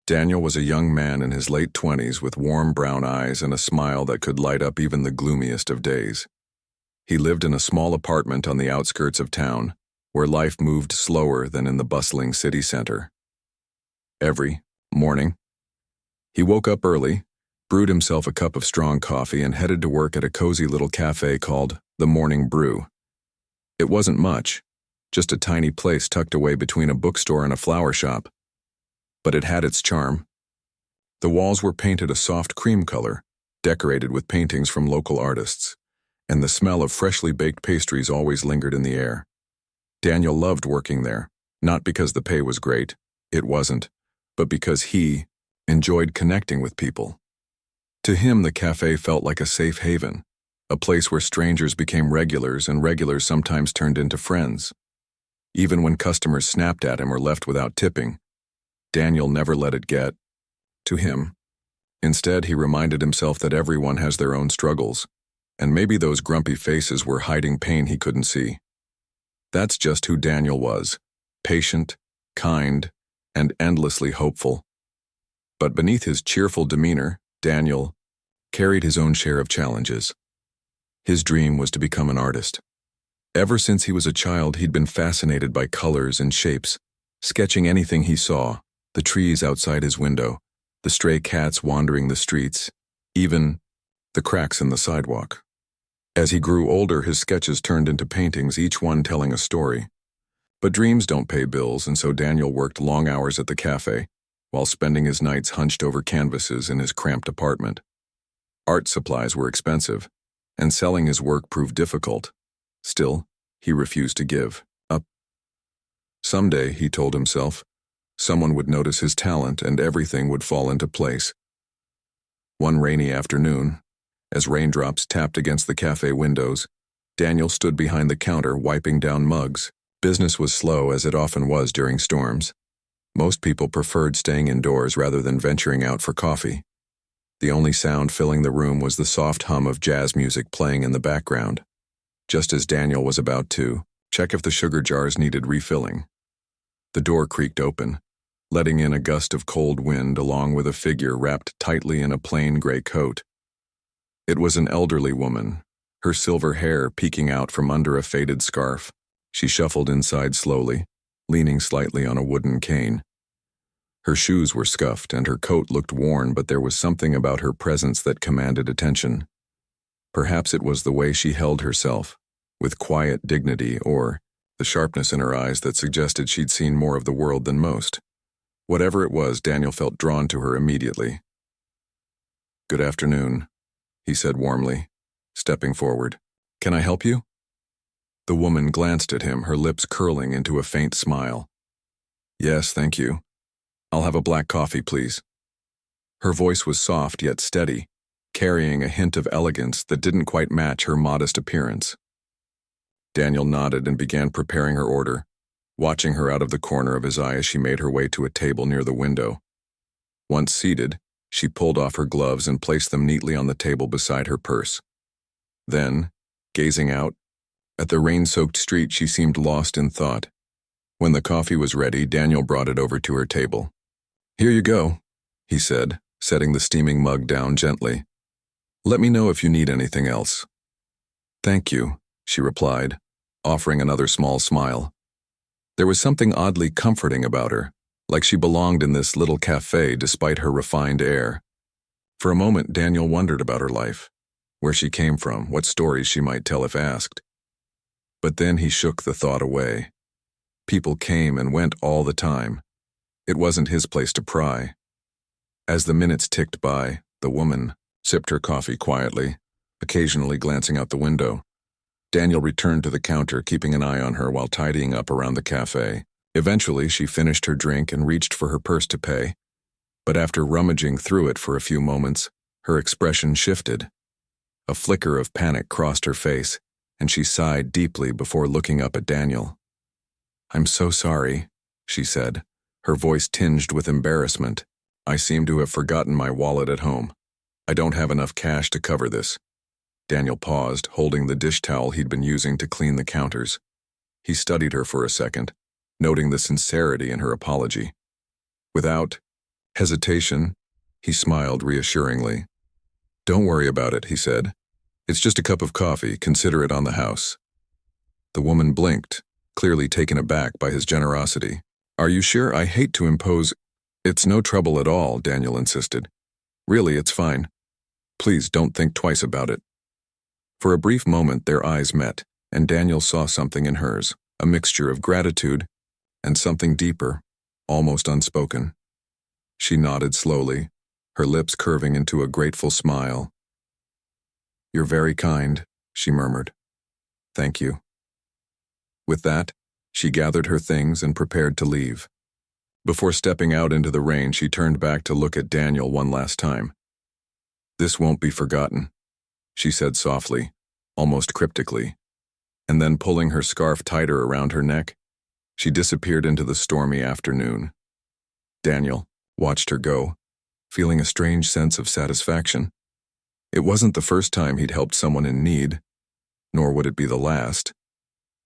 Daniel was a young man in his late 20s with warm brown eyes and a smile that could light up even the gloomiest of days. He lived in a small apartment on the outskirts of town, where life moved slower than in the bustling city center. Every morning, he woke up early, brewed himself a cup of strong coffee, and headed to work at a cozy little cafe called The Morning Brew. It wasn't much, just a tiny place tucked away between a bookstore and a flower shop. But it had its charm. The walls were painted a soft cream color, decorated with paintings from local artists, and the smell of freshly baked pastries always lingered in the air. Daniel loved working there, not because the pay was great, it wasn't, but because he enjoyed connecting with people. To him, the cafe felt like a safe haven, a place where strangers became regulars and regulars sometimes turned into friends. Even when customers snapped at him or left without tipping, Daniel never let it get to him. Instead, he reminded himself that everyone has their own struggles, and maybe those grumpy faces were hiding pain he couldn't see. That's just who Daniel was, patient, kind, and endlessly hopeful. But beneath his cheerful demeanor, Daniel carried his own share of challenges. His dream was to become an artist. Ever since he was a child, he'd been fascinated by colors and shapes, sketching anything he saw, the trees outside his window, the stray cats wandering the streets, even the cracks in the sidewalk. As he grew older, his sketches turned into paintings, each one telling a story. But dreams don't pay bills, and so Daniel worked long hours at the cafe, while spending his nights hunched over canvases in his cramped apartment. Art supplies were expensive, and selling his work proved difficult. Still, he refused to give up. Someday, he told himself, someone would notice his talent and everything would fall into place. One rainy afternoon, as raindrops tapped against the cafe windows, Daniel stood behind the counter wiping down mugs. Business was slow, as it often was during storms. Most people preferred staying indoors rather than venturing out for coffee. The only sound filling the room was the soft hum of jazz music playing in the background. Just as Daniel was about to check if the sugar jars needed refilling, the door creaked open, letting in a gust of cold wind along with a figure wrapped tightly in a plain gray coat. It was an elderly woman, her silver hair peeking out from under a faded scarf. She shuffled inside slowly, leaning slightly on a wooden cane. Her shoes were scuffed and her coat looked worn, but there was something about her presence that commanded attention. Perhaps it was the way she held herself, with quiet dignity, or the sharpness in her eyes that suggested she'd seen more of the world than most. Whatever it was, Daniel felt drawn to her immediately. "Good afternoon," he said warmly, stepping forward. "Can I help you?" The woman glanced at him, her lips curling into a faint smile. "Yes, thank you. I'll have a black coffee, please." Her voice was soft yet steady, carrying a hint of elegance that didn't quite match her modest appearance. Daniel nodded and began preparing her order, watching her out of the corner of his eye as she made her way to a table near the window. Once seated, she pulled off her gloves and placed them neatly on the table beside her purse. Then, gazing out at the rain-soaked street, she seemed lost in thought. When the coffee was ready, Daniel brought it over to her table. "Here you go," he said, setting the steaming mug down gently. "Let me know if you need anything else." "Thank you," she replied, offering another small smile. There was something oddly comforting about her, like she belonged in this little cafe despite her refined air. For a moment, Daniel wondered about her life, where she came from, what stories she might tell if asked. But then he shook the thought away. People came and went all the time. It wasn't his place to pry. As the minutes ticked by, the woman sipped her coffee quietly, occasionally glancing out the window. Daniel returned to the counter, keeping an eye on her while tidying up around the cafe. Eventually, she finished her drink and reached for her purse to pay. But after rummaging through it for a few moments, her expression shifted. A flicker of panic crossed her face, and she sighed deeply before looking up at Daniel. "I'm so sorry," she said, her voice tinged with embarrassment. "I seem to have forgotten my wallet at home. I don't have enough cash to cover this." Daniel paused, holding the dish towel he'd been using to clean the counters. He studied her for a second, noting the sincerity in her apology. Without Hesitation. He smiled reassuringly. "Don't worry about it," he said. "It's just a cup of coffee. Consider it on the house." The woman blinked, clearly taken aback by his generosity. "Are you sure? I hate to impose—" "It's no trouble at all," Daniel insisted. "Really, it's fine. Please don't think twice about it." For a brief moment their eyes met, and Daniel saw something in hers, a mixture of gratitude and something deeper, almost unspoken. She nodded slowly, her lips curving into a grateful smile. "You're very kind," she murmured. "Thank you." With that, she gathered her things and prepared to leave. Before stepping out into the rain, she turned back to look at Daniel one last time. "This won't be forgotten," she said softly, almost cryptically, and then pulling her scarf tighter around her neck, she disappeared into the stormy afternoon. Daniel watched her go, feeling a strange sense of satisfaction. It wasn't the first time he'd helped someone in need, nor would it be the last,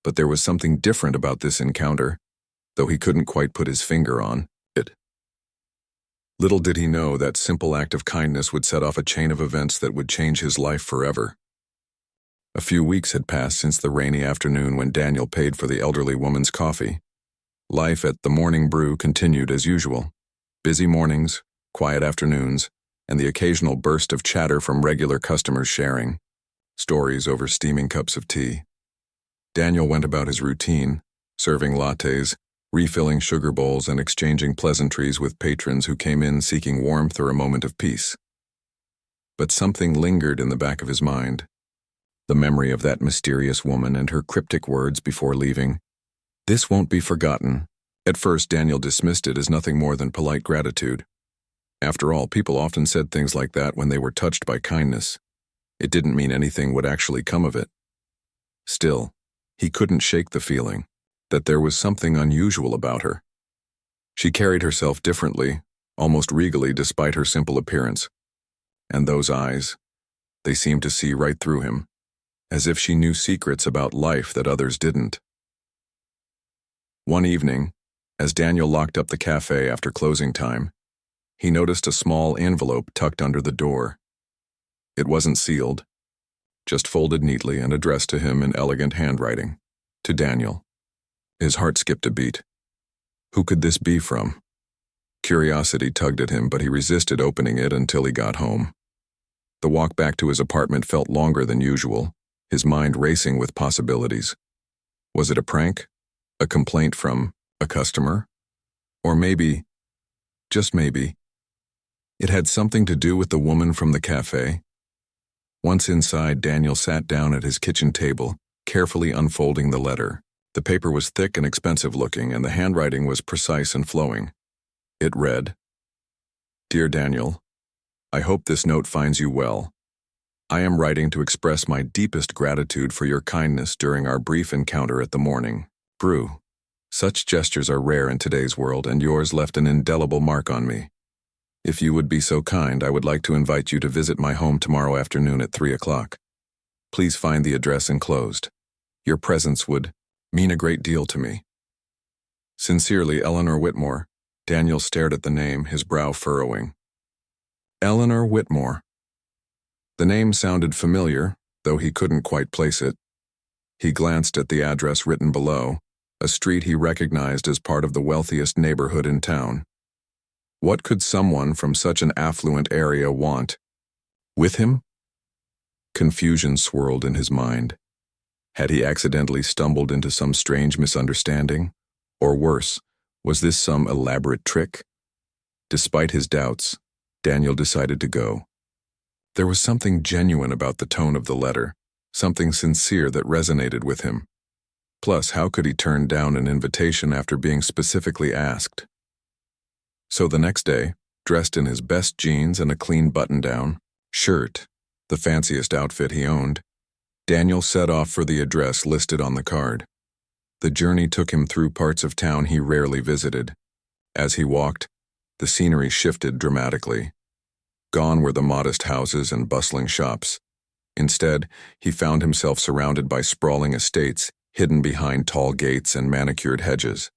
but there was something different about this encounter, though he couldn't quite put his finger on it. Little did he know that simple act of kindness would set off a chain of events that would change his life forever. A few weeks had passed since the rainy afternoon when Daniel paid for the elderly woman's coffee. Life at the Morning Brew continued as usual. Busy mornings, quiet afternoons, and the occasional burst of chatter from regular customers sharing stories over steaming cups of tea. Daniel went about his routine, serving lattes, refilling sugar bowls, and exchanging pleasantries with patrons who came in seeking warmth or a moment of peace. But something lingered in the back of his mind. The memory of that mysterious woman and her cryptic words before leaving. "This won't be forgotten." At first, Daniel dismissed it as nothing more than polite gratitude. After all, people often said things like that when they were touched by kindness. It didn't mean anything would actually come of it. Still, he couldn't shake the feeling that there was something unusual about her. She carried herself differently, almost regally despite her simple appearance. And those eyes, they seemed to see right through him, as if she knew secrets about life that others didn't. One evening, as Daniel locked up the cafe after closing time, he noticed a small envelope tucked under the door. It wasn't sealed, just folded neatly and addressed to him in elegant handwriting. To Daniel. His heart skipped a beat. Who could this be from? Curiosity tugged at him, but he resisted opening it until he got home. The walk back to his apartment felt longer than usual, his mind racing with possibilities. Was it a prank? A complaint from a customer? Or maybe, just maybe, it had something to do with the woman from the cafe? Once inside, Daniel sat down at his kitchen table, carefully unfolding the letter. The paper was thick and expensive looking, and the handwriting was precise and flowing. It read, "Dear Daniel, I hope this note finds you well. I am writing to express my deepest gratitude for your kindness during our brief encounter at the Morning Brew. Such gestures are rare in today's world, and yours left an indelible mark on me. If you would be so kind, I would like to invite you to visit my home tomorrow afternoon at 3 o'clock. Please find the address enclosed. Your presence would mean a great deal to me. Sincerely, Eleanor Whitmore." Daniel stared at the name, his brow furrowing. Eleanor Whitmore. The name sounded familiar, though he couldn't quite place it. He glanced at the address written below, a street he recognized as part of the wealthiest neighborhood in town. What could someone from such an affluent area want with him? Confusion swirled in his mind. Had he accidentally stumbled into some strange misunderstanding? Or worse, was this some elaborate trick? Despite his doubts, Daniel decided to go. There was something genuine about the tone of the letter, something sincere that resonated with him. Plus, how could he turn down an invitation after being specifically asked? So the next day, dressed in his best jeans and a clean button-down shirt, the fanciest outfit he owned, Daniel set off for the address listed on the card. The journey took him through parts of town he rarely visited. As he walked, the scenery shifted dramatically. Gone were the modest houses and bustling shops. Instead, he found himself surrounded by sprawling estates, hidden behind tall gates and manicured hedges.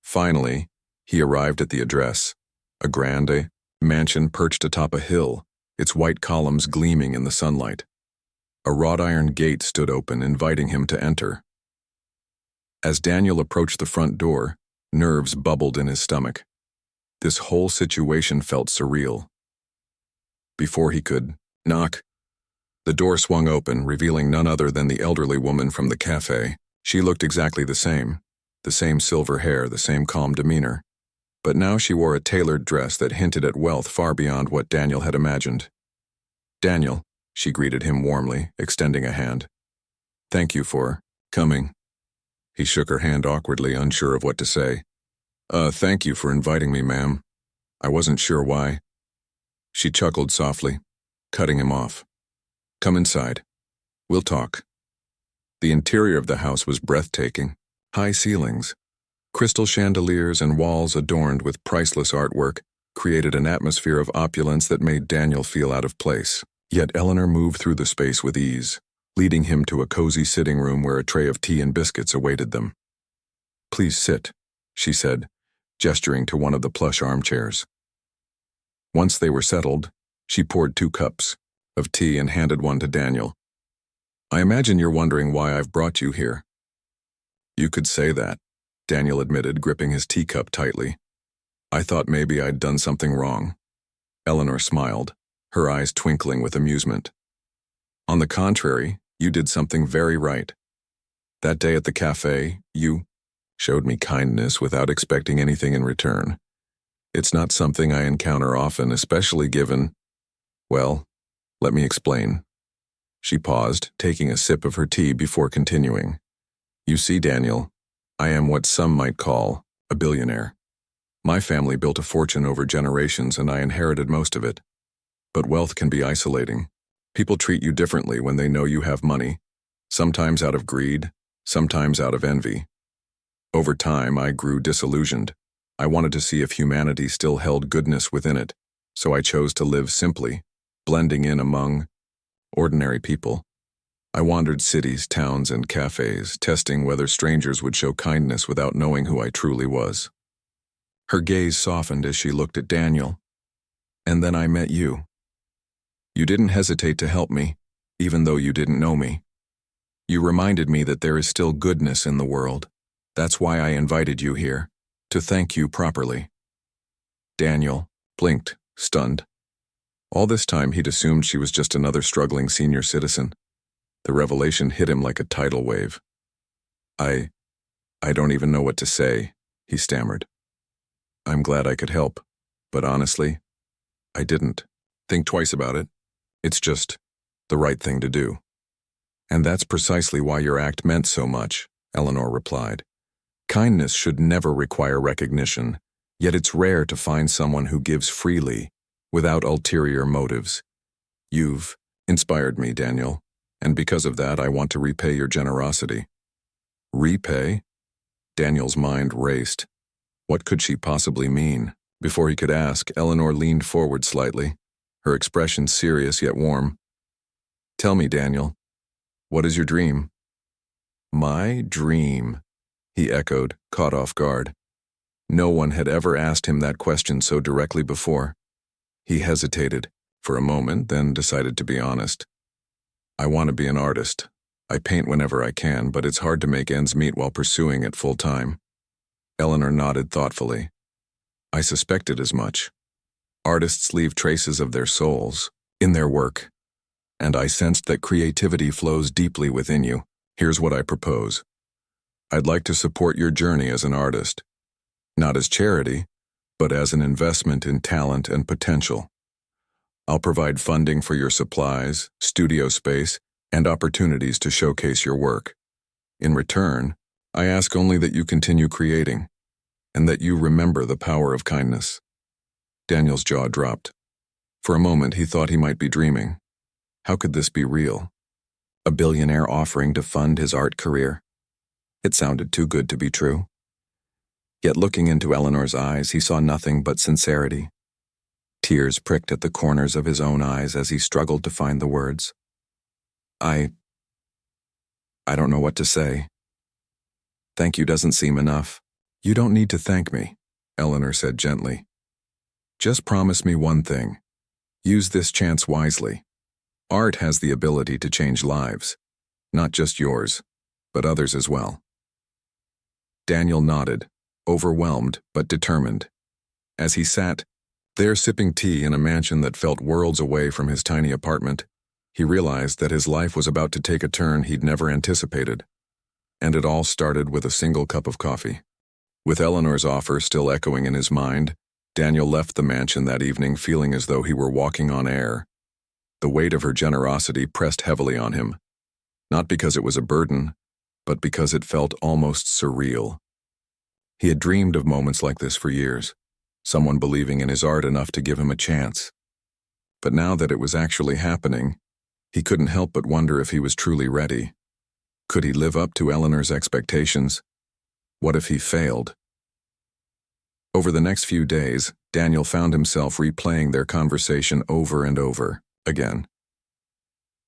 Finally, he arrived at the address, a grande, mansion perched atop a hill, its white columns gleaming in the sunlight. A wrought iron gate stood open, inviting him to enter. As Daniel approached the front door, nerves bubbled in his stomach. This whole situation felt surreal. Before he could knock, the door swung open, revealing none other than the elderly woman from the cafe. She looked exactly the same silver hair, the same calm demeanor. But now she wore a tailored dress that hinted at wealth far beyond what Daniel had imagined. "Daniel," she greeted him warmly, extending a hand. "Thank you for coming." He shook her hand awkwardly, unsure of what to say. Thank you for inviting me, ma'am. I wasn't sure why." She chuckled softly, cutting him off. "Come inside. We'll talk." The interior of the house was breathtaking. High ceilings, crystal chandeliers, and walls adorned with priceless artwork created an atmosphere of opulence that made Daniel feel out of place. Yet Eleanor moved through the space with ease, leading him to a cozy sitting room where a tray of tea and biscuits awaited them. "Please sit," she said, gesturing to one of the plush armchairs. Once they were settled, she poured 2 cups of tea and handed one to Daniel. "I imagine you're wondering why I've brought you here." "You could say that," Daniel admitted, gripping his teacup tightly. "I thought maybe I'd done something wrong." Eleanor smiled, her eyes twinkling with amusement. "On the contrary, you did something very right. That day at the cafe, you showed me kindness without expecting anything in return. It's not something I encounter often, especially given, well, let me explain." She paused, taking a sip of her tea before continuing. "You see, Daniel, I am what some might call a billionaire. My family built a fortune over generations and I inherited most of it. But wealth can be isolating. People treat you differently when they know you have money, sometimes out of greed, sometimes out of envy. Over time, I grew disillusioned. I wanted to see if humanity still held goodness within it, so I chose to live simply, blending in among ordinary people. I wandered cities, towns, and cafes, testing whether strangers would show kindness without knowing who I truly was." Her gaze softened as she looked at Daniel. "And then I met you. You didn't hesitate to help me, even though you didn't know me. You reminded me that there is still goodness in the world. That's why I invited you here, to thank you properly." Daniel blinked, stunned. All this time he'd assumed she was just another struggling senior citizen. The revelation hit him like a tidal wave. I don't even know what to say," he stammered. "I'm glad I could help, but honestly, I didn't think twice about it. It's just the right thing to do." "And that's precisely why your act meant so much," Eleanor replied. "Kindness should never require recognition, yet it's rare to find someone who gives freely, without ulterior motives. You've inspired me, Daniel, and because of that I want to repay your generosity." "Repay?" Daniel's mind raced. What could she possibly mean? Before he could ask, Eleanor leaned forward slightly, her expression serious yet warm. "Tell me, Daniel, what is your dream?" "My dream," he echoed, caught off guard. No one had ever asked him that question so directly before. He hesitated for a moment, then decided to be honest. "I want to be an artist. I paint whenever I can, but it's hard to make ends meet while pursuing it full time." Eleanor nodded thoughtfully. "I suspected as much. Artists leave traces of their souls in their work, and I sensed that creativity flows deeply within you. Here's what I propose. I'd like to support your journey as an artist, not as charity, but as an investment in talent and potential. I'll provide funding for your supplies, studio space, and opportunities to showcase your work. In return, I ask only that you continue creating, and that you remember the power of kindness." Daniel's jaw dropped. For a moment he thought he might be dreaming. How could this be real? A billionaire offering to fund his art career? It sounded too good to be true. Yet looking into Eleanor's eyes, he saw nothing but sincerity. Tears pricked at the corners of his own eyes as he struggled to find the words. I don't know what to say. Thank you doesn't seem enough." "You don't need to thank me," Eleanor said gently. Just promise me one thing. Use this chance wisely. Art has the ability to change lives. Not just yours, but others as well. Daniel nodded, overwhelmed but determined. As he sat there sipping tea in a mansion that felt worlds away from his tiny apartment, he realized that his life was about to take a turn he'd never anticipated. And it all started with a single cup of coffee. With Eleanor's offer still echoing in his mind, Daniel left the mansion that evening feeling as though he were walking on air. The weight of her generosity pressed heavily on him, not because it was a burden, but because it felt almost surreal. He had dreamed of moments like this for years, someone believing in his art enough to give him a chance. But now that it was actually happening, he couldn't help but wonder if he was truly ready. Could he live up to Eleanor's expectations? What if he failed? Over the next few days, Daniel found himself replaying their conversation over and over again.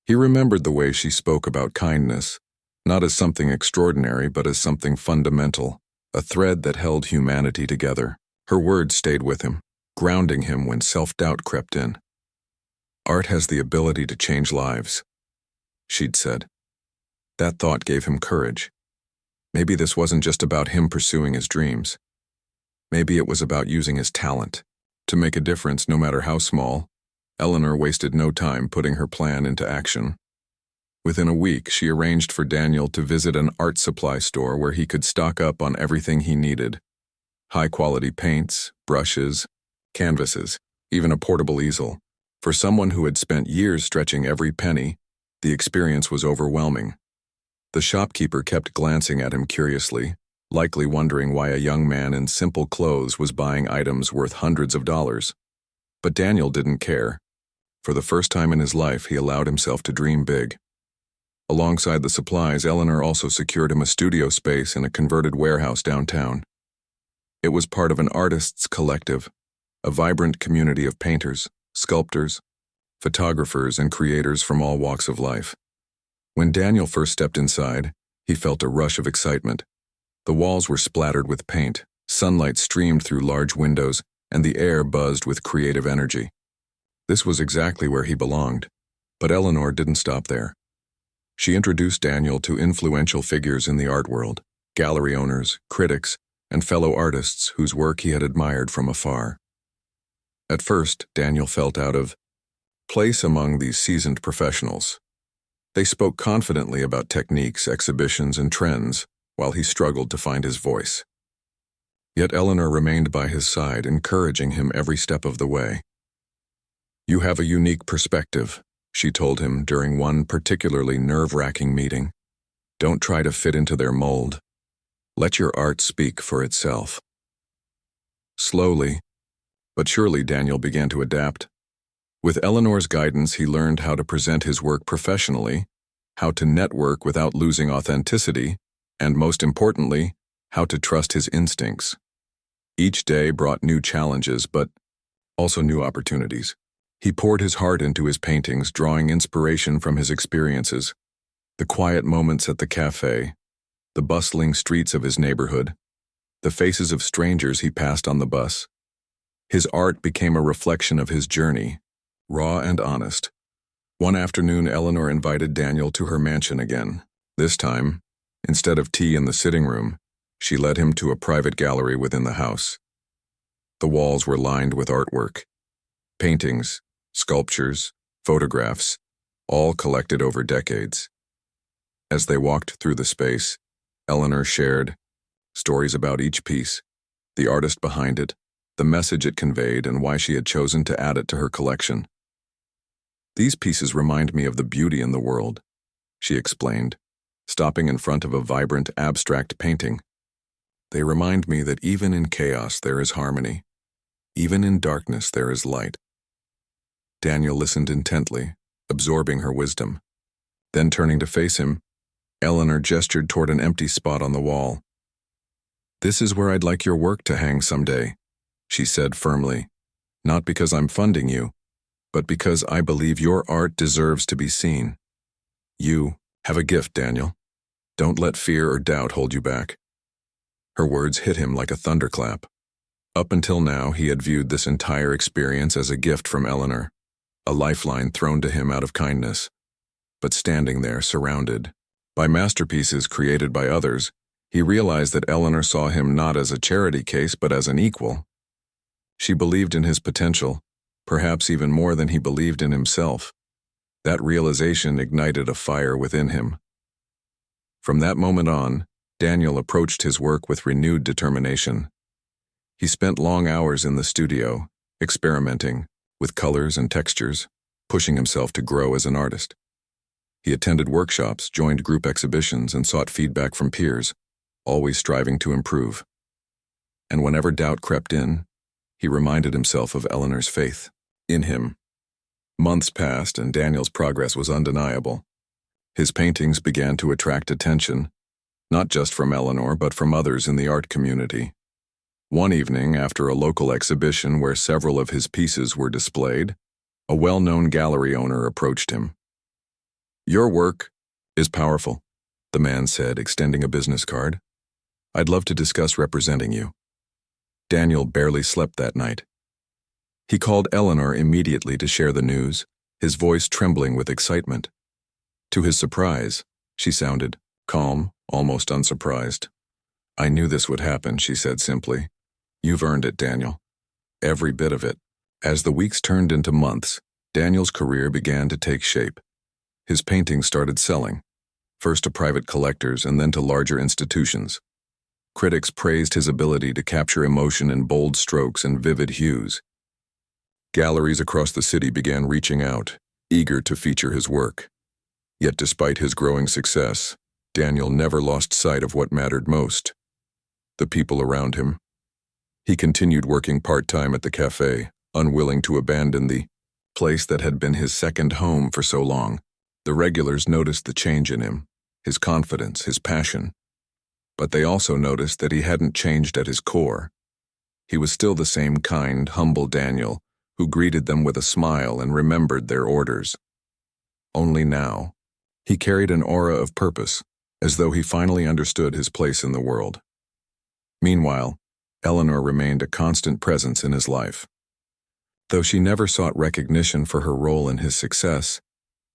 He remembered the way she spoke about kindness, not as something extraordinary, but as something fundamental, a thread that held humanity together. Her words stayed with him, grounding him when self-doubt crept in. Art has the ability to change lives, she'd said. That thought gave him courage. Maybe this wasn't just about him pursuing his dreams. Maybe it was about using his talent to make a difference, no matter how small. Eleanor wasted no time putting her plan into action. Within a week, she arranged for Daniel to visit an art supply store where he could stock up on everything he needed. High-quality paints, brushes, canvases, even a portable easel. For someone who had spent years stretching every penny, the experience was overwhelming. The shopkeeper kept glancing at him curiously, likely wondering why a young man in simple clothes was buying items worth hundreds of dollars. But Daniel didn't care. For the first time in his life, he allowed himself to dream big. Alongside the supplies, Eleanor also secured him a studio space in a converted warehouse downtown. It was part of an artists' collective, a vibrant community of painters, sculptors, photographers, and creators from all walks of life. When Daniel first stepped inside, he felt a rush of excitement. The walls were splattered with paint, sunlight streamed through large windows, and the air buzzed with creative energy. This was exactly where he belonged, but Eleanor didn't stop there. She introduced Daniel to influential figures in the art world, gallery owners, critics, and fellow artists whose work he had admired from afar. At first, Daniel felt out of place among these seasoned professionals. They spoke confidently about techniques, exhibitions, and trends, while he struggled to find his voice. Yet Eleanor remained by his side, encouraging him every step of the way. "You have a unique perspective," she told him during one particularly nerve-wracking meeting. "Don't try to fit into their mold. Let your art speak for itself." Slowly, but surely Daniel began to adapt. With Eleanor's guidance, he learned how to present his work professionally, how to network without losing authenticity, and most importantly, how to trust his instincts. Each day brought new challenges, but also new opportunities. He poured his heart into his paintings, drawing inspiration from his experiences. The quiet moments at the cafe, the bustling streets of his neighborhood, the faces of strangers he passed on the bus. His art became a reflection of his journey, raw and honest. One afternoon, Eleanor invited Daniel to her mansion again. This time, instead of tea in the sitting room, she led him to a private gallery within the house. The walls were lined with artwork, paintings, sculptures, photographs, all collected over decades. As they walked through the space, Eleanor shared stories about each piece, the artist behind it, the message it conveyed, and why she had chosen to add it to her collection. "These pieces remind me of the beauty in the world," she explained, stopping in front of a vibrant, abstract painting. "They remind me that even in chaos there is harmony. Even in darkness there is light." Daniel listened intently, absorbing her wisdom. Then turning to face him, Eleanor gestured toward an empty spot on the wall. "This is where I'd like your work to hang someday," she said firmly. "Not because I'm funding you, but because I believe your art deserves to be seen. You have a gift, Daniel. Don't let fear or doubt hold you back." Her words hit him like a thunderclap. Up until now, he had viewed this entire experience as a gift from Eleanor, a lifeline thrown to him out of kindness. But standing there, surrounded by masterpieces created by others, he realized that Eleanor saw him not as a charity case but as an equal. She believed in his potential, perhaps even more than he believed in himself. That realization ignited a fire within him. From that moment on, Daniel approached his work with renewed determination. He spent long hours in the studio, experimenting with colors and textures, pushing himself to grow as an artist. He attended workshops, joined group exhibitions, and sought feedback from peers, always striving to improve. And whenever doubt crept in, he reminded himself of Eleanor's faith in him. Months passed, and Daniel's progress was undeniable. His paintings began to attract attention, not just from Eleanor, but from others in the art community. One evening, after a local exhibition where several of his pieces were displayed, a well-known gallery owner approached him. "Your work is powerful," the man said, extending a business card. "I'd love to discuss representing you." Daniel barely slept that night. He called Eleanor immediately to share the news, his voice trembling with excitement. To his surprise, she sounded calm, almost unsurprised. "I knew this would happen," she said simply. "You've earned it, Daniel. Every bit of it." As the weeks turned into months, Daniel's career began to take shape. His paintings started selling, first to private collectors and then to larger institutions. Critics praised his ability to capture emotion in bold strokes and vivid hues. Galleries across the city began reaching out, eager to feature his work. Yet despite his growing success, Daniel never lost sight of what mattered most: the people around him. He continued working part-time at the cafe, unwilling to abandon the place that had been his second home for so long. The regulars noticed the change in him, his confidence, his passion. But they also noticed that he hadn't changed at his core. He was still the same kind, humble Daniel, who greeted them with a smile and remembered their orders. Only now, he carried an aura of purpose, as though he finally understood his place in the world. Meanwhile, Eleanor remained a constant presence in his life. Though she never sought recognition for her role in his success,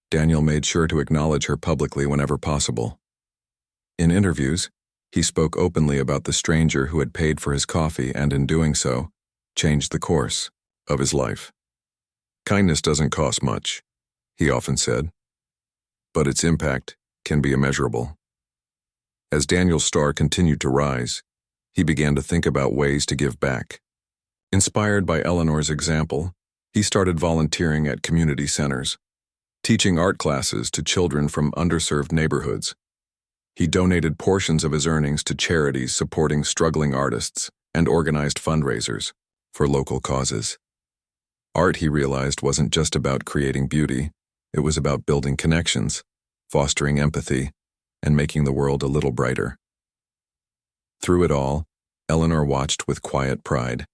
Daniel made sure to acknowledge her publicly whenever possible. In interviews, he spoke openly about the stranger who had paid for his coffee and, in doing so, changed the course of his life. "Kindness doesn't cost much," he often said, "but its impact can be immeasurable." As Daniel's star continued to rise, he began to think about ways to give back. Inspired by Eleanor's example, he started volunteering at community centers, teaching art classes to children from underserved neighborhoods. He donated portions of his earnings to charities supporting struggling artists and organized fundraisers for local causes. Art, he realized, wasn't just about creating beauty. It was about building connections, fostering empathy, and making the world a little brighter. Through it all, Eleanor watched with quiet pride.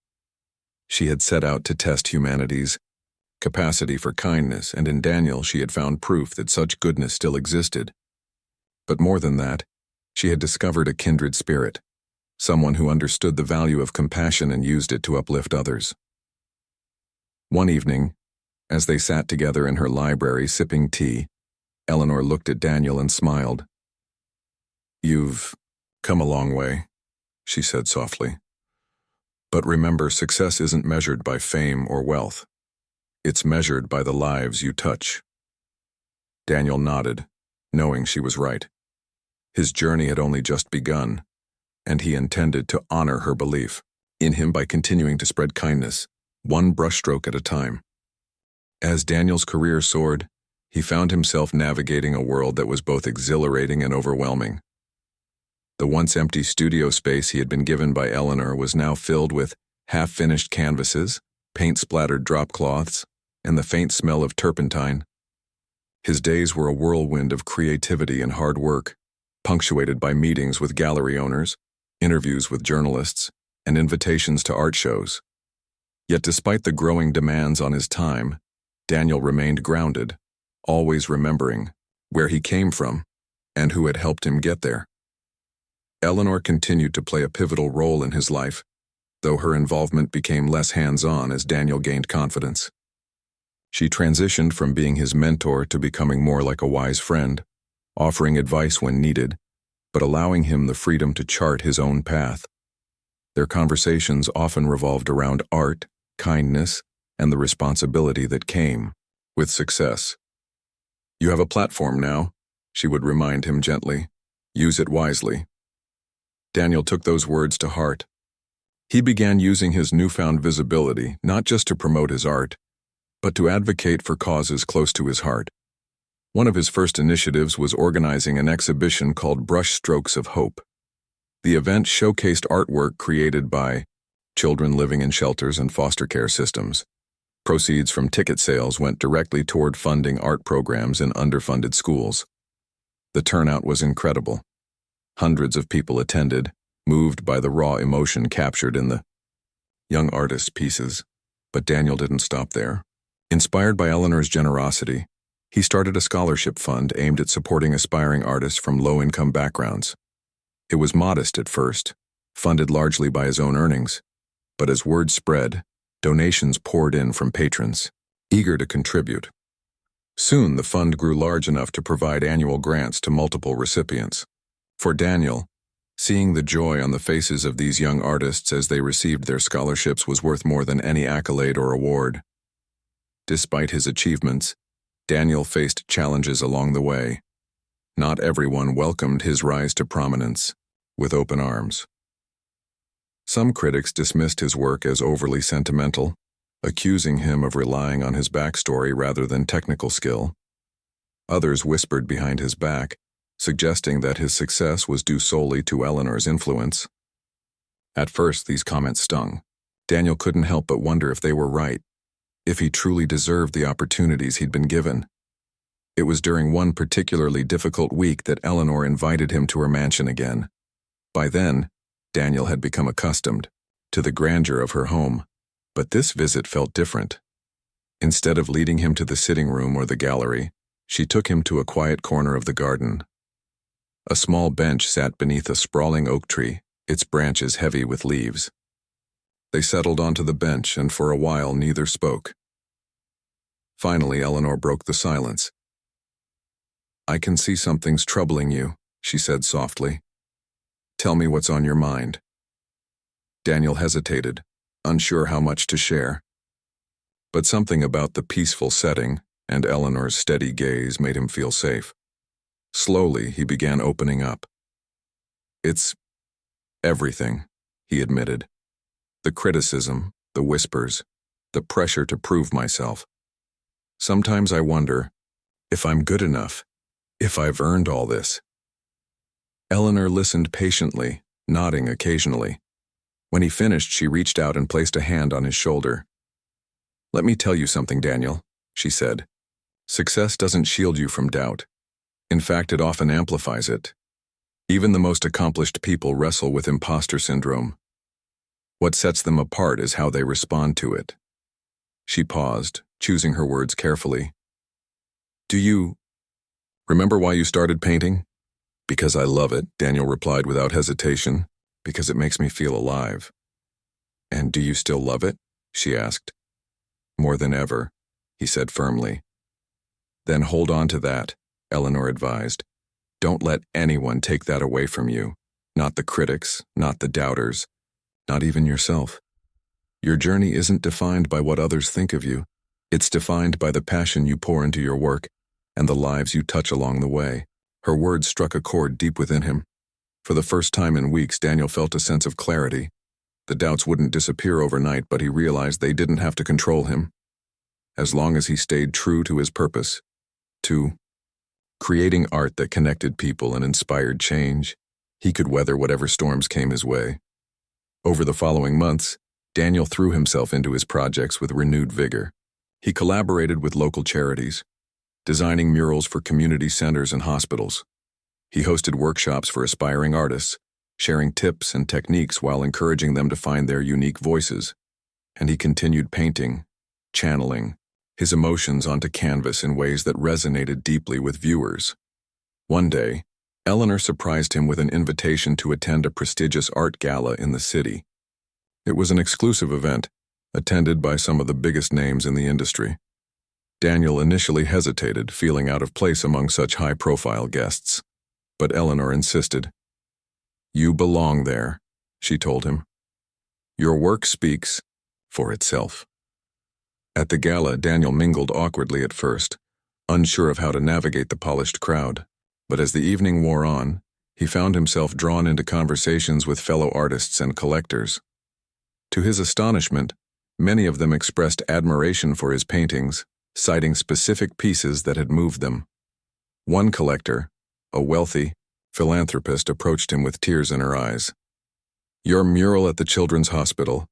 She had set out to test humanity's capacity for kindness, and in Daniel she had found proof that such goodness still existed. But more than that, she had discovered a kindred spirit, someone who understood the value of compassion and used it to uplift others. One evening, as they sat together in her library sipping tea, Eleanor looked at Daniel and smiled. "You've come a long way," she said softly. "But remember, success isn't measured by fame or wealth. It's measured by the lives you touch." Daniel nodded, knowing she was right. His journey had only just begun, and he intended to honor her belief in him by continuing to spread kindness, one brushstroke at a time. As Daniel's career soared, he found himself navigating a world that was both exhilarating and overwhelming. The once empty studio space he had been given by Eleanor was now filled with half-finished canvases, paint-splattered drop cloths, and the faint smell of turpentine. His days were a whirlwind of creativity and hard work, punctuated by meetings with gallery owners, interviews with journalists, and invitations to art shows. Yet despite the growing demands on his time, Daniel remained grounded, always remembering where he came from and who had helped him get there. Eleanor continued to play a pivotal role in his life, though her involvement became less hands-on as Daniel gained confidence. She transitioned from being his mentor to becoming more like a wise friend, offering advice when needed, but allowing him the freedom to chart his own path. Their conversations often revolved around art, kindness, and the responsibility that came with success. "You have a platform now," she would remind him gently. "Use it wisely." Daniel took those words to heart. He began using his newfound visibility not just to promote his art, but to advocate for causes close to his heart. One of his first initiatives was organizing an exhibition called Brush Strokes of Hope. The event showcased artwork created by children living in shelters and foster care systems. Proceeds from ticket sales went directly toward funding art programs in underfunded schools. The turnout was incredible. Hundreds of people attended, moved by the raw emotion captured in the young artist's pieces. But Daniel didn't stop there. Inspired by Eleanor's generosity, he started a scholarship fund aimed at supporting aspiring artists from low-income backgrounds. It was modest at first, funded largely by his own earnings, but as word spread, donations poured in from patrons, eager to contribute. Soon, the fund grew large enough to provide annual grants to multiple recipients. For Daniel, seeing the joy on the faces of these young artists as they received their scholarships was worth more than any accolade or award. Despite his achievements, Daniel faced challenges along the way. Not everyone welcomed his rise to prominence with open arms. Some critics dismissed his work as overly sentimental, accusing him of relying on his backstory rather than technical skill. Others whispered behind his back, suggesting that his success was due solely to Eleanor's influence. At first, these comments stung. Daniel couldn't help but wonder if they were right, if he truly deserved the opportunities he'd been given. It was during one particularly difficult week that Eleanor invited him to her mansion again. By then, Daniel had become accustomed to the grandeur of her home, but this visit felt different. Instead of leading him to the sitting room or the gallery, she took him to a quiet corner of the garden. A small bench sat beneath a sprawling oak tree, its branches heavy with leaves. They settled onto the bench, and for a while neither spoke. Finally, Eleanor broke the silence. "I can see something's troubling you," she said softly. "Tell me what's on your mind." Daniel hesitated, unsure how much to share. But something about the peaceful setting and Eleanor's steady gaze made him feel safe. Slowly, he began opening up. "It's everything," he admitted. "The criticism, the whispers, the pressure to prove myself. Sometimes I wonder if I'm good enough, if I've earned all this." Eleanor listened patiently, nodding occasionally. When he finished, she reached out and placed a hand on his shoulder. "Let me tell you something, Daniel," she said. "Success doesn't shield you from doubt. In fact, it often amplifies it. Even the most accomplished people wrestle with imposter syndrome. What sets them apart is how they respond to it." She paused, choosing her words carefully. "Do you remember why you started painting?" "Because I love it," Daniel replied without hesitation. "Because it makes me feel alive." "And do you still love it?" she asked. "More than ever," he said firmly. "Then hold on to that," Eleanor advised. "Don't let anyone take that away from you. Not the critics, not the doubters, not even yourself. Your journey isn't defined by what others think of you. It's defined by the passion you pour into your work and the lives you touch along the way." Her words struck a chord deep within him. For the first time in weeks, Daniel felt a sense of clarity. The doubts wouldn't disappear overnight, but he realized they didn't have to control him. As long as he stayed true to his purpose, to creating art that connected people and inspired change, he could weather whatever storms came his way. Over the following months, Daniel threw himself into his projects with renewed vigor. He collaborated with local charities, designing murals for community centers and hospitals. He hosted workshops for aspiring artists, sharing tips and techniques while encouraging them to find their unique voices. And he continued painting, channeling his emotions onto canvas in ways that resonated deeply with viewers. One day, Eleanor surprised him with an invitation to attend a prestigious art gala in the city. It was an exclusive event, attended by some of the biggest names in the industry. Daniel initially hesitated, feeling out of place among such high-profile guests. But Eleanor insisted. "You belong there," she told him. "Your work speaks for itself." At the gala, Daniel mingled awkwardly at first, unsure of how to navigate the polished crowd. But as the evening wore on, he found himself drawn into conversations with fellow artists and collectors. To his astonishment, many of them expressed admiration for his paintings, citing specific pieces that had moved them. One collector, a wealthy philanthropist, approached him with tears in her eyes. "Your mural at the Children's Hospital,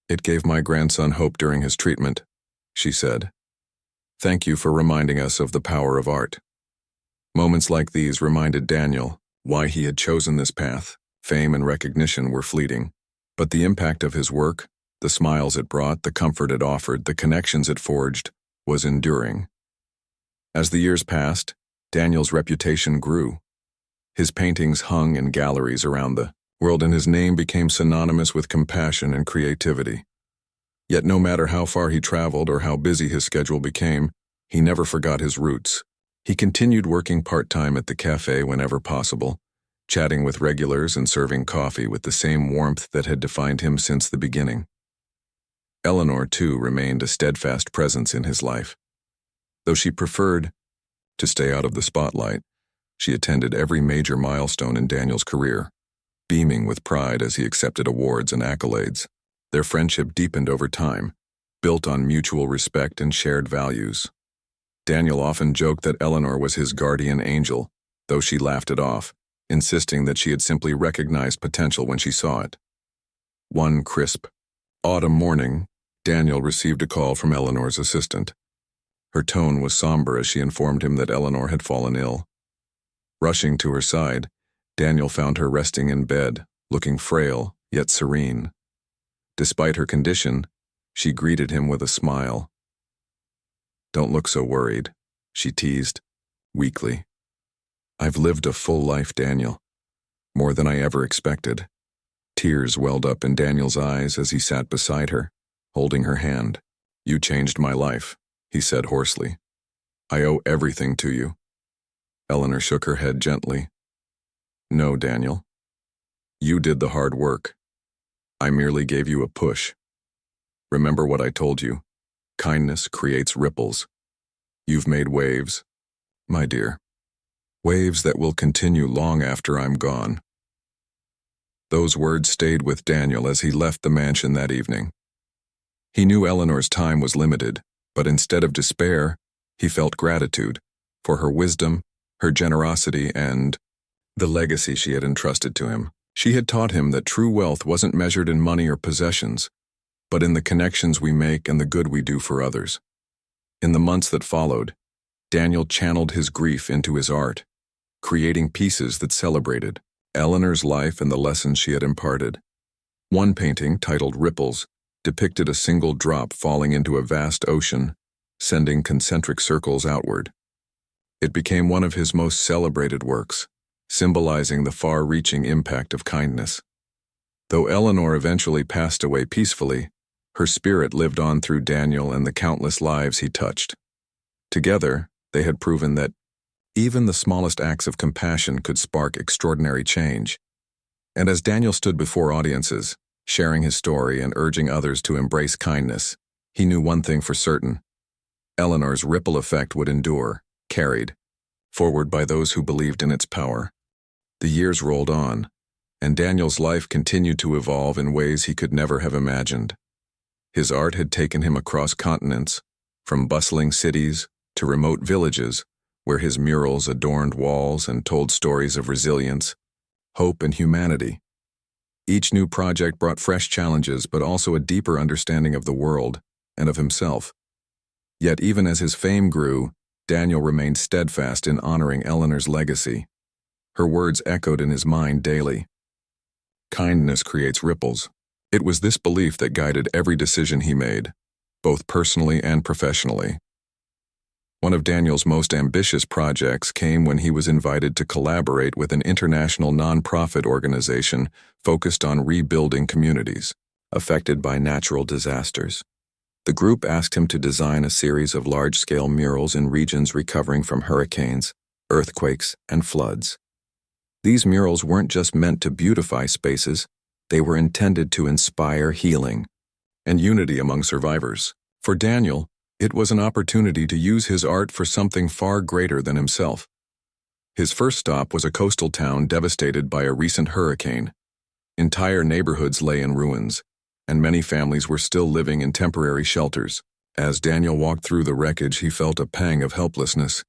it gave my grandson hope during his treatment," she said. "Thank you for reminding us of the power of art." Moments like these reminded Daniel why he had chosen this path. Fame and recognition were fleeting, but the impact of his work, the smiles it brought, the comfort it offered, the connections it forged, was enduring. As the years passed, Daniel's reputation grew. His paintings hung in galleries around the world, and his name became synonymous with compassion and creativity. Yet no matter how far he traveled or how busy his schedule became, he never forgot his roots. He continued working part-time at the cafe whenever possible, chatting with regulars and serving coffee with the same warmth that had defined him since the beginning. Eleanor, too, remained a steadfast presence in his life. Though she preferred to stay out of the spotlight, she attended every major milestone in Daniel's career, beaming with pride as he accepted awards and accolades. Their friendship deepened over time, built on mutual respect and shared values. Daniel often joked that Eleanor was his guardian angel, though she laughed it off, insisting that she had simply recognized potential when she saw it. One crisp autumn morning, Daniel received a call from Eleanor's assistant. Her tone was somber as she informed him that Eleanor had fallen ill. Rushing to her side, Daniel found her resting in bed, looking frail yet serene. Despite her condition, she greeted him with a smile. "Don't look so worried," she teased, weakly. "I've lived a full life, Daniel. More than I ever expected." Tears welled up in Daniel's eyes as he sat beside her, holding her hand. "You changed my life," he said hoarsely. "I owe everything to you." Eleanor shook her head gently. "No, Daniel. You did the hard work. I merely gave you a push. Remember what I told you. Kindness creates ripples. You've made waves, my dear. Waves that will continue long after I'm gone." Those words stayed with Daniel as he left the mansion that evening. He knew Eleanor's time was limited, but instead of despair, he felt gratitude for her wisdom, her generosity, and the legacy she had entrusted to him. She had taught him that true wealth wasn't measured in money or possessions, but in the connections we make and the good we do for others. In the months that followed, Daniel channeled his grief into his art, creating pieces that celebrated Eleanor's life and the lessons she had imparted. One painting, titled Ripples, depicted a single drop falling into a vast ocean, sending concentric circles outward. It became one of his most celebrated works, symbolizing the far-reaching impact of kindness. Though Eleanor eventually passed away peacefully, her spirit lived on through Daniel and the countless lives he touched. Together, they had proven that even the smallest acts of compassion could spark extraordinary change. And as Daniel stood before audiences, sharing his story and urging others to embrace kindness, he knew one thing for certain: Eleanor's ripple effect would endure, carried forward by those who believed in its power. The years rolled on, and Daniel's life continued to evolve in ways he could never have imagined. His art had taken him across continents, from bustling cities to remote villages, where his murals adorned walls and told stories of resilience, hope, and humanity. Each new project brought fresh challenges, but also a deeper understanding of the world and of himself. Yet even as his fame grew, Daniel remained steadfast in honoring Eleanor's legacy. Her words echoed in his mind daily. Kindness creates ripples. It was this belief that guided every decision he made, both personally and professionally. One of Daniel's most ambitious projects came when he was invited to collaborate with an international nonprofit organization focused on rebuilding communities. affected by natural disasters. The group asked him to design a series of large-scale murals in regions recovering from hurricanes, earthquakes, and floods. These murals weren't just meant to beautify spaces, they were intended to inspire healing and unity among survivors. For Daniel, it was an opportunity to use his art for something far greater than himself. His first stop was a coastal town devastated by a recent hurricane. Entire neighborhoods lay in ruins, and many families were still living in temporary shelters. As Daniel walked through the wreckage, he felt a pang of helplessness.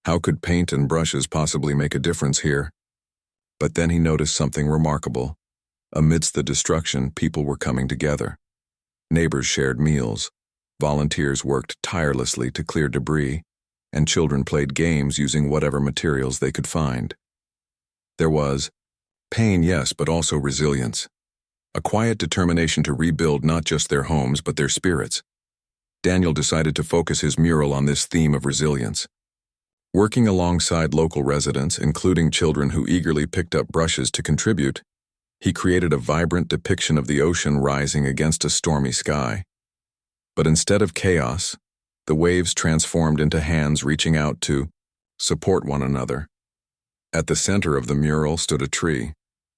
How could paint and brushes possibly make a difference here? But then he noticed something remarkable. Amidst the destruction, people were coming together. Neighbors shared meals, volunteers worked tirelessly to clear debris, and children played games using whatever materials they could find. There was pain, yes, but also resilience. A quiet determination to rebuild not just their homes, but their spirits. Daniel decided to focus his mural on this theme of resilience. Working alongside local residents, including children who eagerly picked up brushes to contribute, he created a vibrant depiction of the ocean rising against a stormy sky. But instead of chaos, the waves transformed into hands reaching out to support one another. At the center of the mural stood a tree,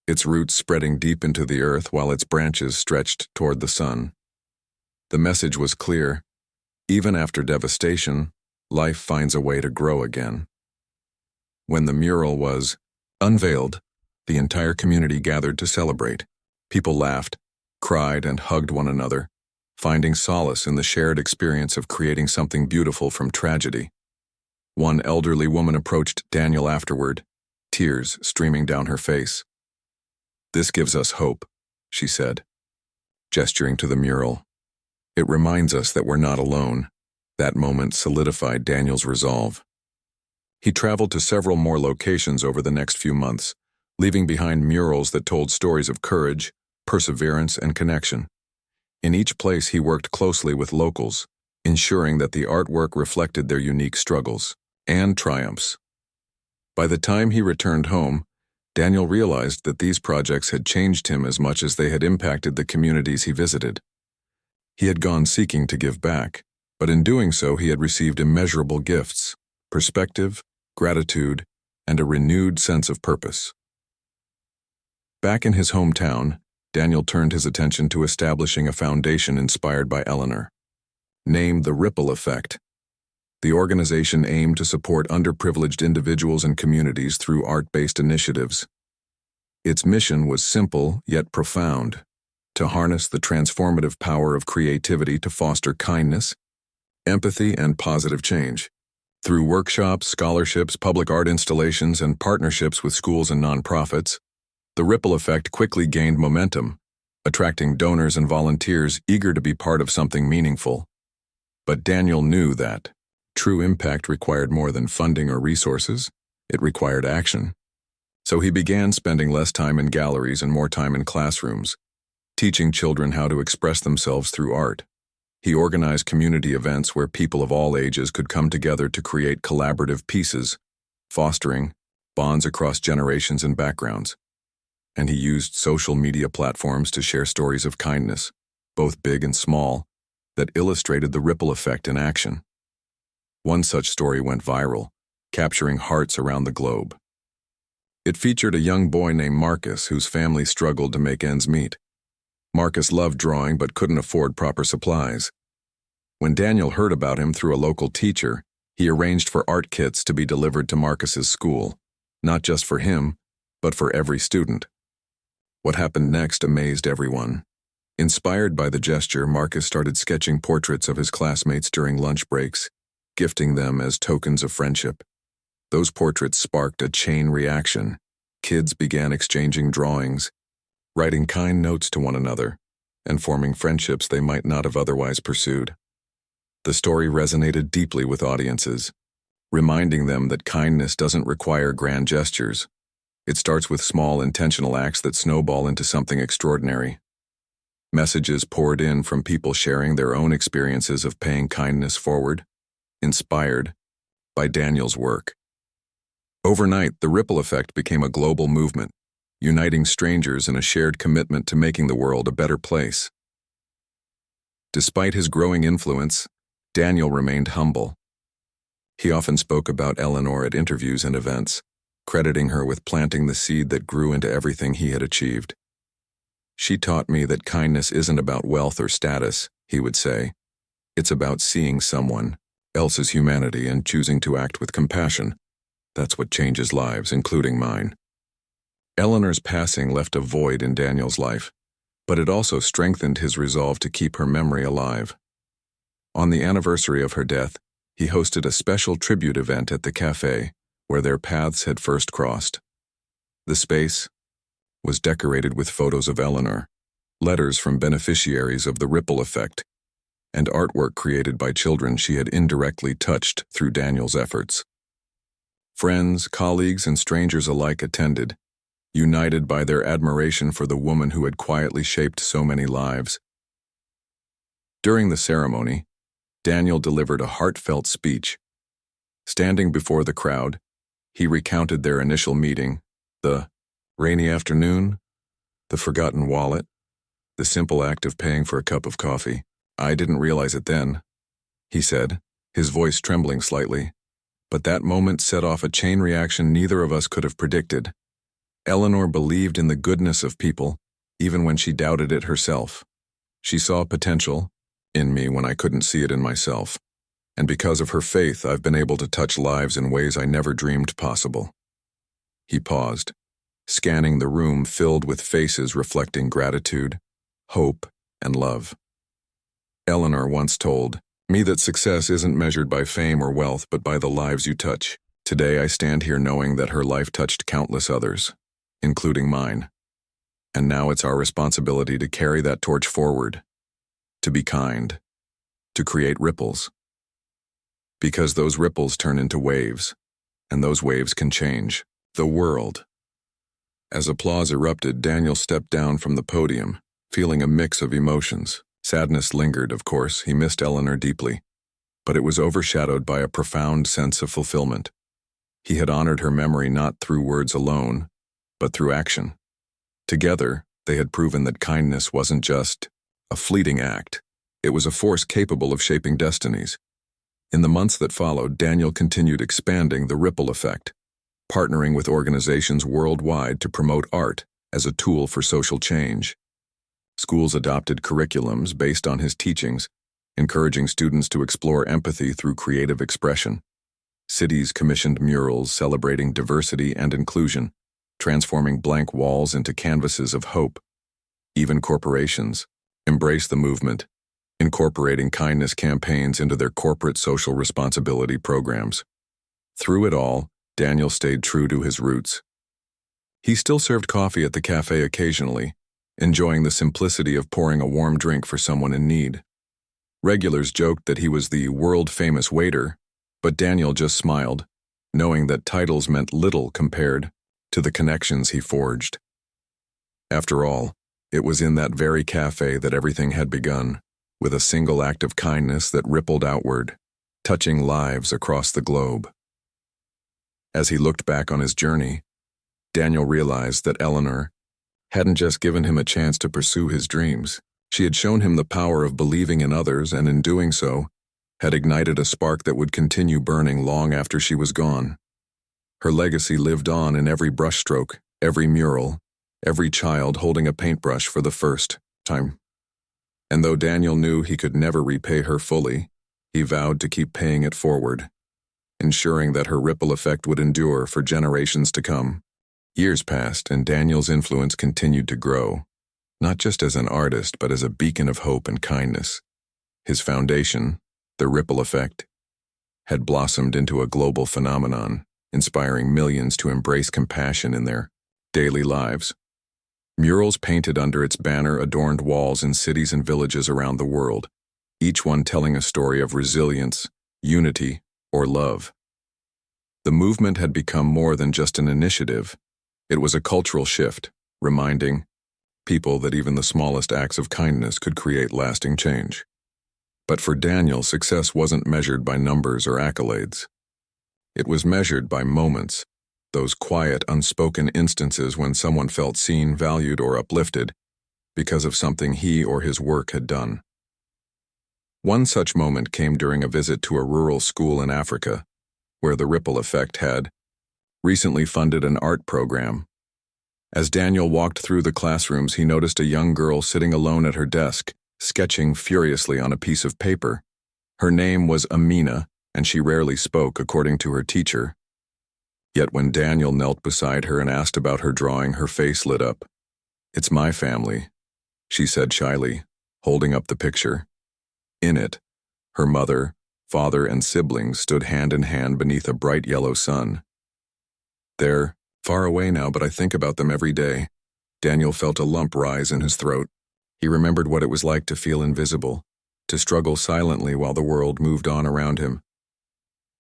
its roots spreading deep into the earth while its branches stretched toward the sun. The message was clear: even after devastation, life finds a way to grow again. When the mural was unveiled, the entire community gathered to celebrate. People laughed, cried, and hugged one another, finding solace in the shared experience of creating something beautiful from tragedy. One elderly woman approached Daniel afterward, tears streaming down her face. "This gives us hope," she said, gesturing to the mural. "It reminds us that we're not alone." That moment solidified Daniel's resolve. He traveled to several more locations over the next few months, leaving behind murals that told stories of courage, perseverance, and connection. In each place, he worked closely with locals, ensuring that the artwork reflected their unique struggles and triumphs. By the time he returned home, Daniel realized that these projects had changed him as much as they had impacted the communities he visited. He had gone seeking to give back, but in doing so, he had received immeasurable gifts, perspective, gratitude, and a renewed sense of purpose. Back in his hometown, Daniel turned his attention to establishing a foundation inspired by Eleanor. Named the Ripple Effect, the organization aimed to support underprivileged individuals and communities through art-based initiatives. Its mission was simple yet profound: to harness the transformative power of creativity to foster kindness, empathy, and positive change. Through workshops, scholarships, public art installations, and partnerships with schools and nonprofits, the Ripple Effect quickly gained momentum, attracting donors and volunteers eager to be part of something meaningful. But Daniel knew that true impact required more than funding or resources. It required action. So he began spending less time in galleries and more time in classrooms, teaching children how to express themselves through art. He organized community events where people of all ages could come together to create collaborative pieces, fostering bonds across generations and backgrounds. And he used social media platforms to share stories of kindness, both big and small, that illustrated the ripple effect in action. One such story went viral, capturing hearts around the globe. It featured a young boy named Marcus whose family struggled to make ends meet. Marcus loved drawing but couldn't afford proper supplies. When Daniel heard about him through a local teacher, he arranged for art kits to be delivered to Marcus's school, not just for him, but for every student. What happened next amazed everyone. Inspired by the gesture, Marcus started sketching portraits of his classmates during lunch breaks, gifting them as tokens of friendship. Those portraits sparked a chain reaction. Kids began exchanging drawings, writing kind notes to one another, and forming friendships they might not have otherwise pursued. The story resonated deeply with audiences, reminding them that kindness doesn't require grand gestures. It starts with small, intentional acts that snowball into something extraordinary. Messages poured in from people sharing their own experiences of paying kindness forward, inspired by Daniel's work. Overnight, the ripple effect became a global movement, uniting strangers in a shared commitment to making the world a better place. Despite his growing influence, Daniel remained humble. He often spoke about Eleanor at interviews and events, crediting her with planting the seed that grew into everything he had achieved. "She taught me that kindness isn't about wealth or status," he would say. "It's about seeing someone else's humanity and choosing to act with compassion. That's what changes lives, including mine." Eleanor's passing left a void in Daniel's life, but it also strengthened his resolve to keep her memory alive. On the anniversary of her death, he hosted a special tribute event at the cafe where their paths had first crossed. The space was decorated with photos of Eleanor, letters from beneficiaries of the ripple effect, and artwork created by children she had indirectly touched through Daniel's efforts. Friends, colleagues, and strangers alike attended, united by their admiration for the woman who had quietly shaped so many lives. During the ceremony, Daniel delivered a heartfelt speech. Standing before the crowd, he recounted their initial meeting, the rainy afternoon, the forgotten wallet, the simple act of paying for a cup of coffee. "I didn't realize it then," he said, his voice trembling slightly, "but that moment set off a chain reaction neither of us could have predicted. Eleanor believed in the goodness of people, even when she doubted it herself. She saw potential in me when I couldn't see it in myself, and because of her faith, I've been able to touch lives in ways I never dreamed possible." He paused, scanning the room filled with faces reflecting gratitude, hope, and love. "Eleanor once told me that success isn't measured by fame or wealth, but by the lives you touch. Today I stand here knowing that her life touched countless others, including mine. And now it's our responsibility to carry that torch forward, to be kind, to create ripples. Because those ripples turn into waves, and those waves can change the world." As applause erupted, Daniel stepped down from the podium, feeling a mix of emotions. Sadness lingered, of course. He missed Eleanor deeply, but it was overshadowed by a profound sense of fulfillment. He had honored her memory not through words alone, but through action. Together, they had proven that kindness wasn't just a fleeting act. It was a force capable of shaping destinies. In the months that followed, Daniel continued expanding the ripple effect, partnering with organizations worldwide to promote art as a tool for social change. Schools adopted curriculums based on his teachings, encouraging students to explore empathy through creative expression. Cities commissioned murals celebrating diversity and inclusion, transforming blank walls into canvases of hope. Even corporations embraced the movement, incorporating kindness campaigns into their corporate social responsibility programs. Through it all, Daniel stayed true to his roots. He still served coffee at the cafe occasionally, enjoying the simplicity of pouring a warm drink for someone in need. Regulars joked that he was the world-famous waiter, but Daniel just smiled, knowing that titles meant little compared to the connections he forged. After all, it was in that very cafe that everything had begun, with a single act of kindness that rippled outward, touching lives across the globe. As he looked back on his journey, Daniel realized that Eleanor hadn't just given him a chance to pursue his dreams. She had shown him the power of believing in others, and in doing so, had ignited a spark that would continue burning long after she was gone. Her legacy lived on in every brushstroke, every mural, every child holding a paintbrush for the first time. And though Daniel knew he could never repay her fully, he vowed to keep paying it forward, ensuring that her ripple effect would endure for generations to come. Years passed, and Daniel's influence continued to grow, not just as an artist, but as a beacon of hope and kindness. His foundation, the ripple effect, had blossomed into a global phenomenon, inspiring millions to embrace compassion in their daily lives. Murals painted under its banner adorned walls in cities and villages around the world, each one telling a story of resilience, unity, or love. The movement had become more than just an initiative. It was a cultural shift, reminding people that even the smallest acts of kindness could create lasting change. But for Daniel, success wasn't measured by numbers or accolades. It was measured by moments, those quiet, unspoken instances when someone felt seen, valued, or uplifted because of something he or his work had done. One such moment came during a visit to a rural school in Africa, where the Ripple Effect had recently funded an art program. As Daniel walked through the classrooms, he noticed a young girl sitting alone at her desk, sketching furiously on a piece of paper. Her name was Amina, and she rarely spoke, according to her teacher. Yet when Daniel knelt beside her and asked about her drawing, her face lit up. "It's my family," she said shyly, holding up the picture. In it, her mother, father, and siblings stood hand in hand beneath a bright yellow sun. "They're far away now, but I think about them every day." Daniel felt a lump rise in his throat. He remembered what it was like to feel invisible, to struggle silently while the world moved on around him.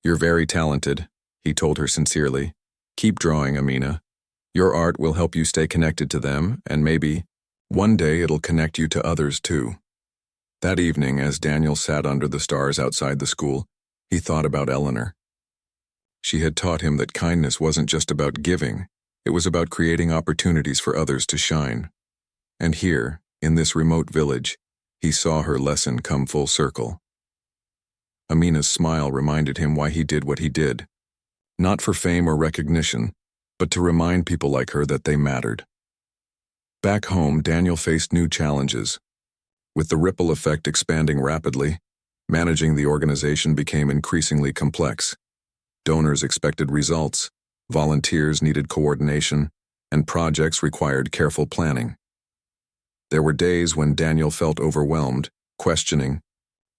"You're very talented," he told her sincerely. "Keep drawing, Amina. Your art will help you stay connected to them, and maybe one day it'll connect you to others too." That evening, as Daniel sat under the stars outside the school, he thought about Eleanor. She had taught him that kindness wasn't just about giving, it was about creating opportunities for others to shine. And here, in this remote village, he saw her lesson come full circle. Amina's smile reminded him why he did what he did. Not for fame or recognition, but to remind people like her that they mattered. Back home, Daniel faced new challenges. With the Ripple Effect expanding rapidly, managing the organization became increasingly complex. Donors expected results, volunteers needed coordination, and projects required careful planning. There were days when Daniel felt overwhelmed, questioning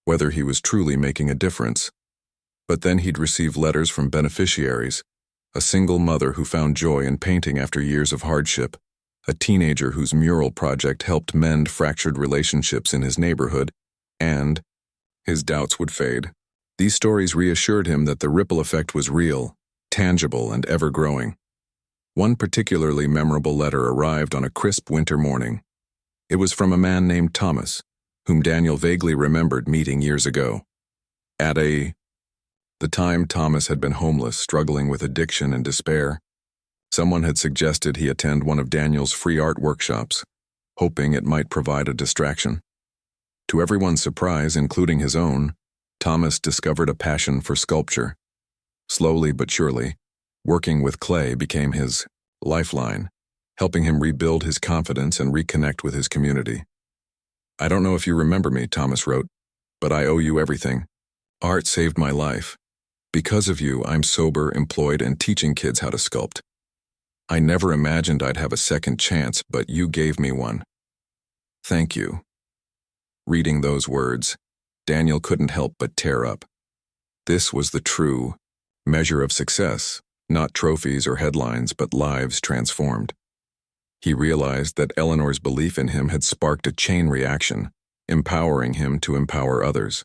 whether he was truly making a difference. But then he'd receive letters from beneficiaries, a single mother who found joy in painting after years of hardship, a teenager whose mural project helped mend fractured relationships in his neighborhood, and his doubts would fade. These stories reassured him that the ripple effect was real, tangible, and ever-growing. One particularly memorable letter arrived on a crisp winter morning. It was from a man named Thomas, whom Daniel vaguely remembered meeting years ago. At the time, Thomas had been homeless, struggling with addiction and despair. Someone had suggested he attend one of Daniel's free art workshops, hoping it might provide a distraction. To everyone's surprise, including his own, Thomas discovered a passion for sculpture. Slowly but surely, working with clay became his lifeline, helping him rebuild his confidence and reconnect with his community. "I don't know if you remember me," Thomas wrote, "but I owe you everything. Art saved my life. Because of you, I'm sober, employed, and teaching kids how to sculpt. I never imagined I'd have a second chance, but you gave me one. Thank you." Reading those words, Daniel couldn't help but tear up. This was the true measure of success, not trophies or headlines, but lives transformed. He realized that Eleanor's belief in him had sparked a chain reaction, empowering him to empower others.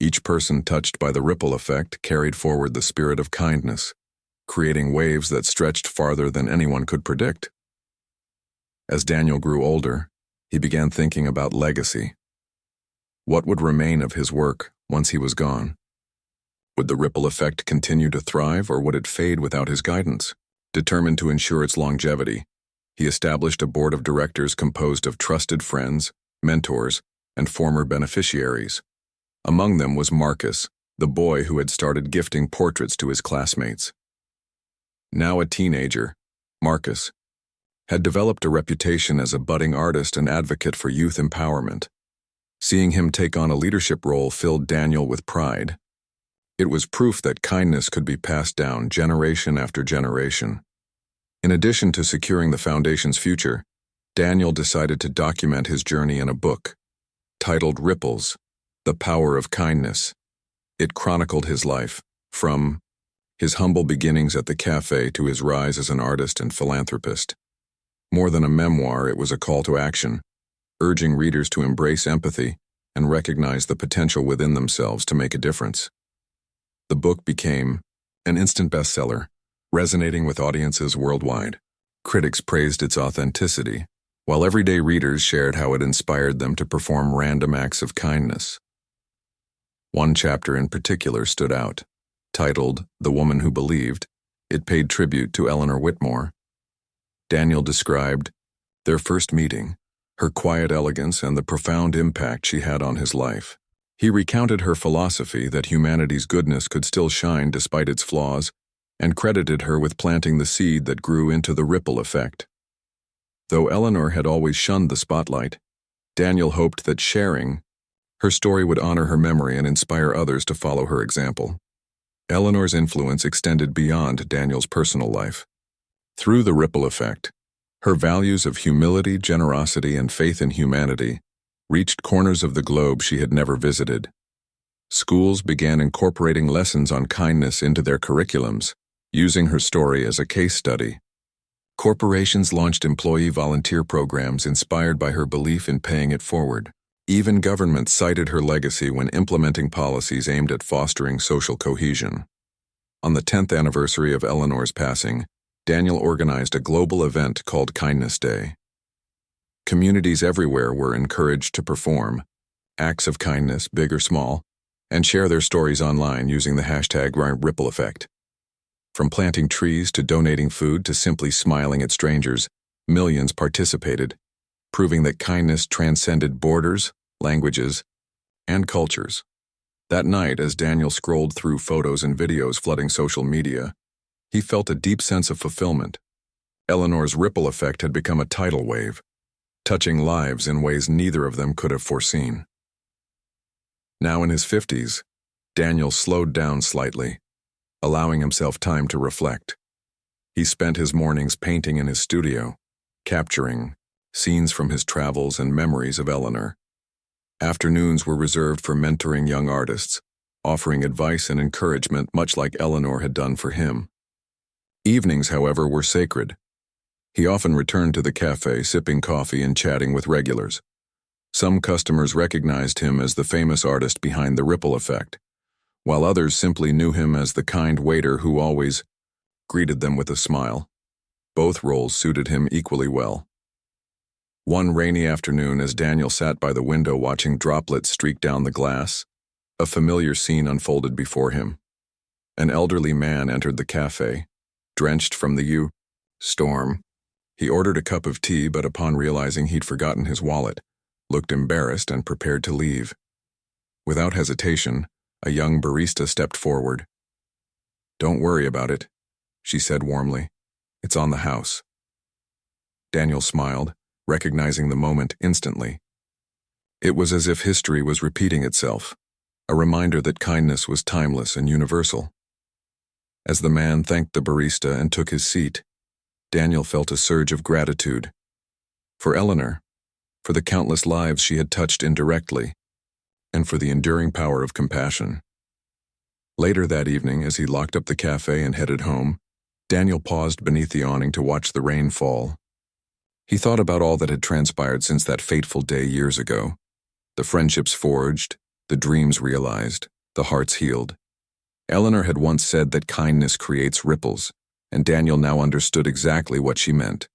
Each person touched by the ripple effect carried forward the spirit of kindness, creating waves that stretched farther than anyone could predict. As Daniel grew older, he began thinking about legacy. What would remain of his work once he was gone? Would the ripple effect continue to thrive, or would it fade without his guidance? Determined to ensure its longevity, he established a board of directors composed of trusted friends, mentors, and former beneficiaries. Among them was Marcus, the boy who had started gifting portraits to his classmates. Now a teenager, Marcus had developed a reputation as a budding artist and advocate for youth empowerment. Seeing him take on a leadership role filled Daniel with pride. It was proof that kindness could be passed down generation after generation. In addition to securing the foundation's future, Daniel decided to document his journey in a book titled Ripples: The Power of Kindness. It chronicled his life, from his humble beginnings at the cafe to his rise as an artist and philanthropist. More than a memoir, it was a call to action, urging readers to embrace empathy and recognize the potential within themselves to make a difference. The book became an instant bestseller, resonating with audiences worldwide. Critics praised its authenticity, while everyday readers shared how it inspired them to perform random acts of kindness. One chapter in particular stood out. Titled "The Woman Who Believed," it paid tribute to Eleanor Whitmore. Daniel described their first meeting, her quiet elegance, and the profound impact she had on his life. He recounted her philosophy that humanity's goodness could still shine despite its flaws, and credited her with planting the seed that grew into the ripple effect. Though Eleanor had always shunned the spotlight, Daniel hoped that sharing her story would honor her memory and inspire others to follow her example. Eleanor's influence extended beyond Daniel's personal life. Through the ripple effect, her values of humility, generosity, and faith in humanity reached corners of the globe she had never visited. Schools began incorporating lessons on kindness into their curriculums, using her story as a case study. Corporations launched employee volunteer programs inspired by her belief in paying it forward. Even governments cited her legacy when implementing policies aimed at fostering social cohesion. On the 10th anniversary of Eleanor's passing, Daniel organized a global event called Kindness Day. Communities everywhere were encouraged to perform acts of kindness, big or small, and share their stories online using the hashtag ripple effect. From planting trees to donating food to simply smiling at strangers, millions participated, proving that kindness transcended borders, languages, and cultures. That night, as Daniel scrolled through photos and videos flooding social media, he felt a deep sense of fulfillment. Eleanor's ripple effect had become a tidal wave, touching lives in ways neither of them could have foreseen. Now in his 50s, Daniel slowed down slightly, allowing himself time to reflect. He spent his mornings painting in his studio, capturing scenes from his travels and memories of Eleanor. Afternoons were reserved for mentoring young artists, offering advice and encouragement much like Eleanor had done for him. Evenings, however, were sacred. He often returned to the cafe, sipping coffee and chatting with regulars. Some customers recognized him as the famous artist behind the ripple effect, while others simply knew him as the kind waiter who always greeted them with a smile. Both roles suited him equally well. One rainy afternoon, as Daniel sat by the window watching droplets streak down the glass, a familiar scene unfolded before him. An elderly man entered the cafe, drenched from the storm. He ordered a cup of tea, but upon realizing he'd forgotten his wallet, looked embarrassed and prepared to leave. Without hesitation, a young barista stepped forward. "Don't worry about it," she said warmly. "It's on the house." Daniel smiled, recognizing the moment instantly. It was as if history was repeating itself, a reminder that kindness was timeless and universal. As the man thanked the barista and took his seat, Daniel felt a surge of gratitude. For Eleanor, for the countless lives she had touched indirectly, and for the enduring power of compassion. Later that evening, as he locked up the cafe and headed home, Daniel paused beneath the awning to watch the rain fall. He thought about all that had transpired since that fateful day years ago. The friendships forged, the dreams realized, the hearts healed. Eleanor had once said that kindness creates ripples, and Daniel now understood exactly what she meant.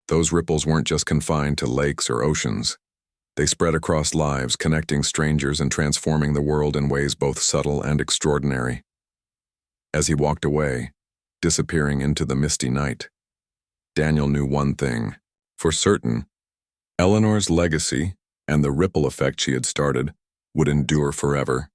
Those ripples weren't just confined to lakes or oceans. They spread across lives, connecting strangers and transforming the world in ways both subtle and extraordinary. As he walked away, disappearing into the misty night, Daniel knew one thing for certain: Eleanor's legacy and the ripple effect she had started would endure forever.